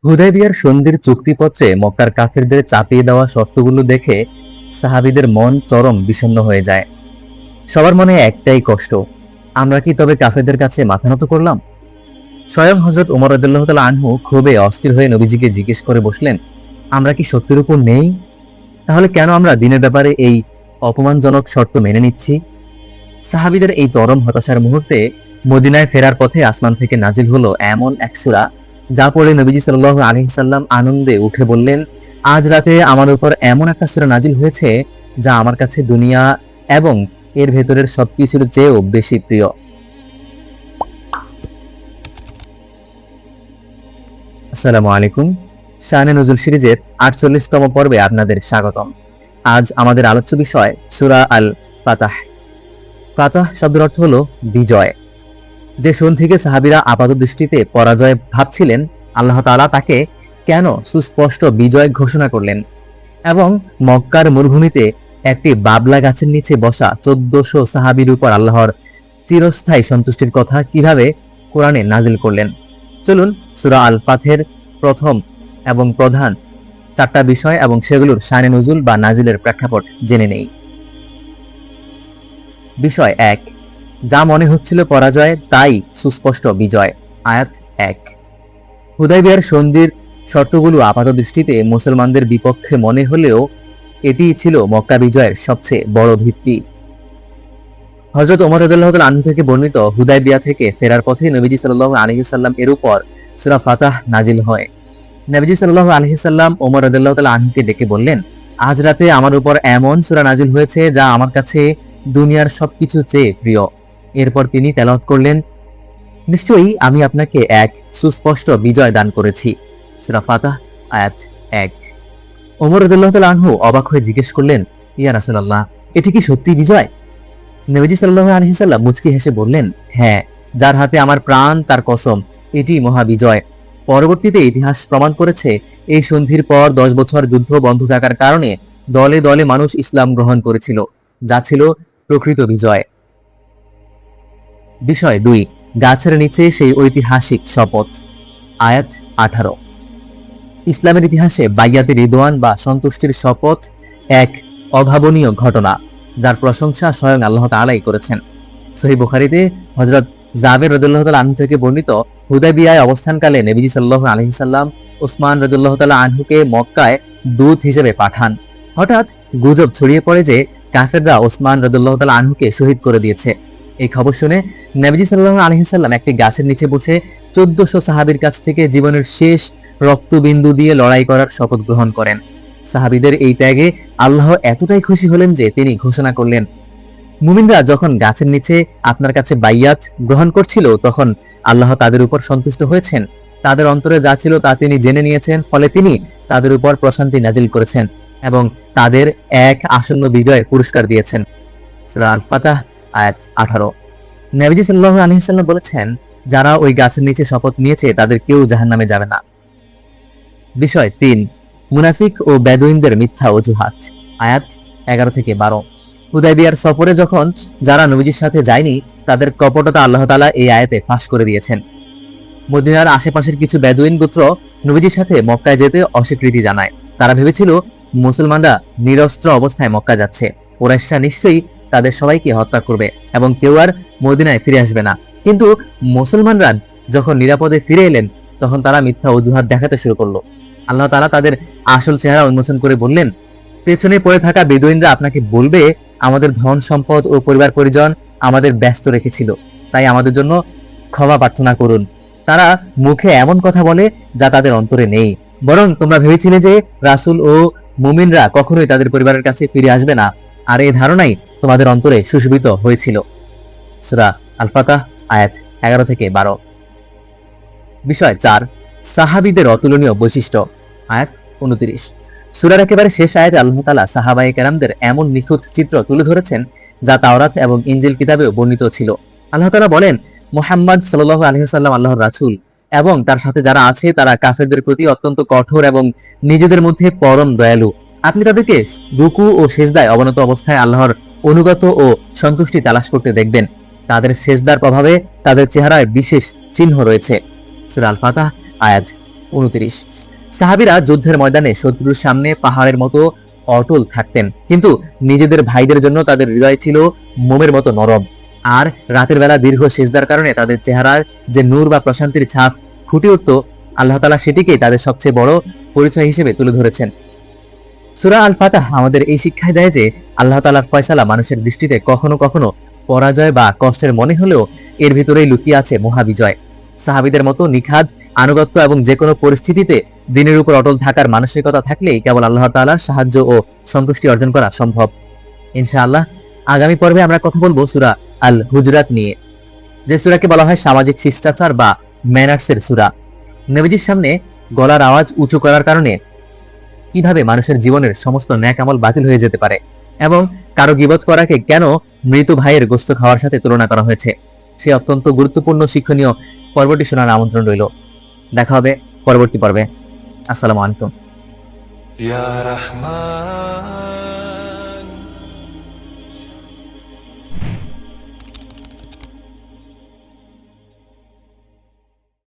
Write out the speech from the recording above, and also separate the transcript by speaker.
Speaker 1: হুদায়বিয়ার সন্ধির চুক্তিপত্রে মক্কার কাফিরদের চাপিয়ে দেওয়া শর্তগুলো দেখে সাহাবীদের মন চরম বিষণ্ণ হয়ে যায়। সবার মনে একটাই কষ্ট, আমরা কি তবে কাফেরদের কাছে মাথা নত করলাম? স্বয়ং হযরত ওমর রাদিয়াল্লাহু তাআলা আনহু ক্ষোভে অস্থির হয়ে নবীজিকে জিজ্ঞেস করে বসলেন, আমরা কি সত্যের উপর নেই? তাহলে কেন আমরা দিনের ব্যাপারে এই অপমানজনক শর্ত মেনে নিচ্ছি? সাহাবীদের এই চরম হতাশার মুহূর্তে মদিনায় ফেরার পথে আসমান থেকে নাজিল হলো এমন এক সূরা, যা পড়ে নবীজি সাল্লাল্লাহু আলাইহি সাল্লাম আনন্দে উঠে বললেন, আজ রাতে আমার উপর এমন একটা সূরা নাজিল হয়েছে যা আমার কাছে দুনিয়া এবং এর ভেতরের সবকিছুর চেয়েও বেশি প্রিয়। আসসালামু আলাইকুম। শানে নজুল সিরিজের ৪৮তম পর্বে আপনাদের স্বাগতম। আজ আমাদের আলোচ্য বিষয় সূরা আল ফাতাহ। ফাতাহ শব্দের অর্থ হলো বিজয়। যে সন্ধিকে সাহাবীরা আপাত দৃষ্টিতে পরাজয় ভাবছিলেন, আল্লাহ তাআলা তাকে কেন সুস্পষ্ট বিজয় ঘোষণা করলেন এবং মক্কার মরুভূমিতে একটি বাবলা গাছের নিচে বসা ১৪০০ সাহাবীর উপর আল্লাহর চিরস্থায়ী সন্তুষ্টির কথা কিভাবে কোরআনে নাজিল করলেন, চলুন সূরা আল ফাতহের প্রথম এবং প্রধান ৪টা বিষয় এবং সেগুলোর শানে নুজুল বা নাজিলের প্রেক্ষাপট জেনে নেই। বিষয় ১, যা মনে হচ্ছিল পরাজয় তাই সুস্পষ্ট বিজয়। আয়াত ১। হুদায়বিয়ার সন্ধির শর্তগুলো আপাত দৃষ্টিতে মুসলমানদের বিপক্ষে মনে হলেও এটিই ছিল মক্কা বিজয়ের সবচেয়ে বড় ভিত্তি। হযরত ওমর রাদিয়াল্লাহু তাআলা আনহু থেকে বর্ণিত, হুদায়বিয়া থেকে ফেরার পথে নবীজি সাল্লাল্লাহু আলাইহি সাল্লাম এর উপর সূরা ফাতাহ নাজিল হয়। নবীজি সাল্লাল্লাহু আলাইহি সাল্লাম ওমর রাদিয়াল্লাহু তাআলা আনহুকে ডেকে বললেন, আজ রাতে আমার উপর এমন সূরা নাজিল হয়েছে যা আমার কাছে দুনিয়ার সবকিছু চেয়ে প্রিয়। এরপর তিনি তেলাওয়াত করলেন, নিশ্চয়ই আমি আপনাকে এক সুস্পষ্ট বিজয় দান করেছি। সূরা ফাতাহ আয়াত ১। ওমর রাদিয়াল্লাহু তাআলা আনহু অবাক হয়ে জিজ্ঞেস করলেন, ইয়া রাসূলুল্লাহ, এটি কি সত্যি বিজয়? নবীজি সাল্লাল্লাহু আলাইহি সাল্লাম মুচকি হেসে বললেন, হ্যাঁ, যার হাতে আমার প্রাণ তার কসম, এটি মহাবিজয়। পরবর্তীতে ইতিহাস প্রমাণ করেছে, এই সন্ধির পর ১০ বছর যুদ্ধ বন্ধ থাকার কারণে দলে দলে মানুষ ইসলাম গ্রহণ করেছিল, যা ছিল প্রকৃত বিজয়। বিষয় ২, গাছের নিচে সেই ঐতিহাসিক শপথ। আয়াত ১৮। ইসলামের ইতিহাসে বাইয়াতে রিদওয়ান বা সন্তুষ্টির শপথ এক অভাবনীয় ঘটনা, যার প্রশংসা স্বয়ং আল্লাহ তাআলাই করেছেন। সহিহ বুখারীতে হযরত জাবের রাদিয়াল্লাহু তাআলা আনহু থেকে বর্ণিত, হুদায়বিয়ায় অবস্থানকালে নবীজি সাল্লাল্লাহু আলাইহি সাল্লাম উসমান রাদিয়াল্লাহু তাআলা আনহুকে মক্কায় দূত হিসেবে পাঠান। হঠাৎ গুজব ছড়িয়ে পড়ে যে কাফেররা ওসমান রাদিয়াল্লাহু তাআলা আনহুকে শহীদ করে দিয়েছে। এই খবর শুনে নবীজি সাল্লাল্লাহু আলাইহি সাল্লাম একটি গাছের নিচে বসে ১৪০০ সাহাবীর কাছ থেকে জীবনের শেষ রক্তবিন্দু দিয়ে লড়াই করার শপথ গ্রহণ করেন। সাহাবীদের এই ত্যাগে আল্লাহ এতটাই খুশি হলেন যে তিনি ঘোষণা করলেন, মুমিনরা যখন গাছের নিচে আপনার কাছে বাইয়াত গ্রহণ করছিল, তখন আল্লাহ তাদের উপর সন্তুষ্ট হয়েছেন। তাদের অন্তরে যা ছিল তা তিনি জেনে নিয়েছেন, ফলে তিনি তাদের উপর প্রশান্তি নাজিল করেছেন এবং তাদের এক আসন্ন বিজয় পুরস্কার দিয়েছেন। সূরা আল ফাতাহ আয়াত ১৮। নবীজি সাল্লাল্লাহু আলাইহি সাল্লাম বলেছেন, যারা ওই গাছের নিচে শপথ নিয়েছে তাদের কেউ জাহান্নামে যাবে না। বিষয় ৩, মুনাফিক ও বেদুইনদের মিথ্যা অজুহাত। আয়াত ১১ থেকে ১২। হুদায়বিয়ার সফরে যখন যারা নবীজির সাথে যায়নি, তাদের কপটতা আল্লাহ তাআলা এই আয়াতে ফাঁস করে দিয়েছেন। মদিনার আশেপাশের কিছু বেদুইন গোত্র নবীজির সাথে মক্কায় যেতে অস্বীকৃতি জানায়। তারা ভেবেছিল মুসলমানরা নিরস্ত্র অবস্থায় মক্কা যাচ্ছে, কুরাইশরা নিশ্চয়ই তাদের সবাইকে হত্যা করবে এবং কেউ আর মদিনায় ফিরে আসবে না। কিন্তু মুসলমানরা যখন নিরাপদে ফিরে এলেন, তখন তারা মিথ্যা অজুহাত দেখাতে শুরু করলো। আল্লাহ তাআলা তাদের আসল চেহারা উন্মোচন করে বললেন, পেছনে পড়ে থাকা বেদুইনরা আপনাকে বলবে, আমাদের ধন সম্পদ ও পরিবার পরিজন আমাদের ব্যস্ত রেখেছিল, তাই আমাদের জন্য ক্ষমা প্রার্থনা করুন। তারা মুখে এমন কথা বলে যা তাদের অন্তরে নেই, বরং তোমরা ভেবেছিলে যে রাসূল ও মুমিনরা কখনোই তাদের পরিবারের কাছে ফিরে আসবে না, আর এই ধারণাই তোমাদের অন্তরে সুশোভিত হয়েছিল। সূরা আল ফাতাহ আয়াত ১১ থেকে ১২। বিষয় ৪, সাহাবীদের অতুলনীয় বৈশিষ্ট্য। আয়াত ২৯। সূরার একেবারে শেষ আয়াতে আল্লাহ তাআলা সাহাবায়ে কেরামদের এমন নিখুঁত চিত্র তুলে ধরেছেন যা তাওরাত এবং ইনজিল কিতাবেও বর্ণিত ছিল। আল্লাহ তাআলা বলেন, মুহাম্মদ সাল্লাল্লাহু আলাইহি ওয়াসাল্লাম আল্লাহর রাসূল এবং তার সাথে যারা আছে তারা কাফেরদের প্রতি অত্যন্ত কঠোর এবং নিজেদের মধ্যে পরম দয়ালু। আপনি তাদেরকে রুকু ও সেজদায় অবনত অবস্থায় আল্লাহর অনুগত ও সন্তুষ্টি তালাশ করতে দেখবেন। তাদের সেজদার প্রভাবে তাদের চেহারায় বিশেষ চিহ্ন রয়েছে। সূরা আল ফাতাহ আয়াত 29। সাহাবীরা যুদ্ধের ময়দানে শত্রুর সামনে পাহাড়ের মতো অটল থাকতেন, কিন্তু নিজেদের ভাইদের জন্য তাদের হৃদয় ছিল মোমের মতো নরম। আর রাতের বেলা দীর্ঘ সিজদার কারণে তাদের চেহারার যে নূর বা প্রশান্তির ছাপ ফুটে উঠত, আল্লাহ তাআলা সেটিকেই তাদের সবচেয়ে বড় পরিচয় হিসেবে তুলে ধরেছেন। সূরা আল ফাতাহ আমাদের এই শিক্ষায় দেয় যে আল্লাহ তাআলার ফয়সালা মানুষের দৃষ্টিতে কখনো কখনো পরাজয় বা কষ্টের মনে হলেও এর ভিতরেই লুকিয়ে আছে মহাবিজয়। সাহাবীদের মতো নিখাদ আনুগত্য এবং যে কোনো পরিস্থিতিতে দিনের উপর অটল থাকার মানসিকতা থাকলেই কেবল আল্লাহ তাআলার সাহায্য ও সন্তুষ্টি অর্জন করা সম্ভব। ইনশাআল্লাহ আগামী পর্বে আমরা কথা বলবো সূরা আল হুজরাত নিয়ে, যে সূরাকে বলা হয় সামাজিক শিষ্টাচার বা ম্যানার্সের সূরা। নবীজির সামনে গলার আওয়াজ উঁচু করার কারণে কিভাবে মানুষের জীবনের সমস্ত ন্যাক আমল বাতিল হয়ে যেতে পারে, এবং কারো গীবত করাকে কেন মৃত ভাইয়ের গোশত খাওয়ার সাথে তুলনা করা হয়েছে, সে অত্যন্ত গুরুত্বপূর্ণ শিক্ষণীয় পর্বটি শোনার আমন্ত্রণ রইল। দেখা হবে পরবর্তী পর্বে। আসসালামু আলাইকুম।
Speaker 2: Ya Rahman